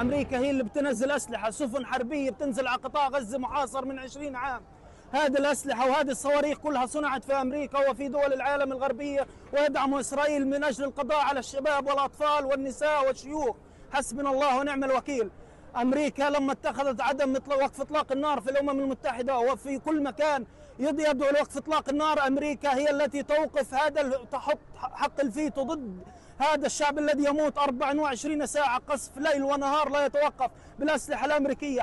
أمريكا هي اللي بتنزل أسلحة، سفن حربية بتنزل على قطاع غزة محاصر من 20 عام. هذه الأسلحة وهذه الصواريخ كلها صنعت في أمريكا وفي دول العالم الغربية، ويدعم إسرائيل من أجل القضاء على الشباب والأطفال والنساء والشيوخ. حسبنا الله ونعم الوكيل. أمريكا لما اتخذت عدم وقف إطلاق النار في الأمم المتحدة وفي كل مكان يدعو لوقف إطلاق النار، أمريكا هي التي توقف هذا، تحط حق الفيتو ضد هذا الشعب الذي يموت 24 ساعة قصف ليل ونهار لا يتوقف بالأسلحة الأمريكية.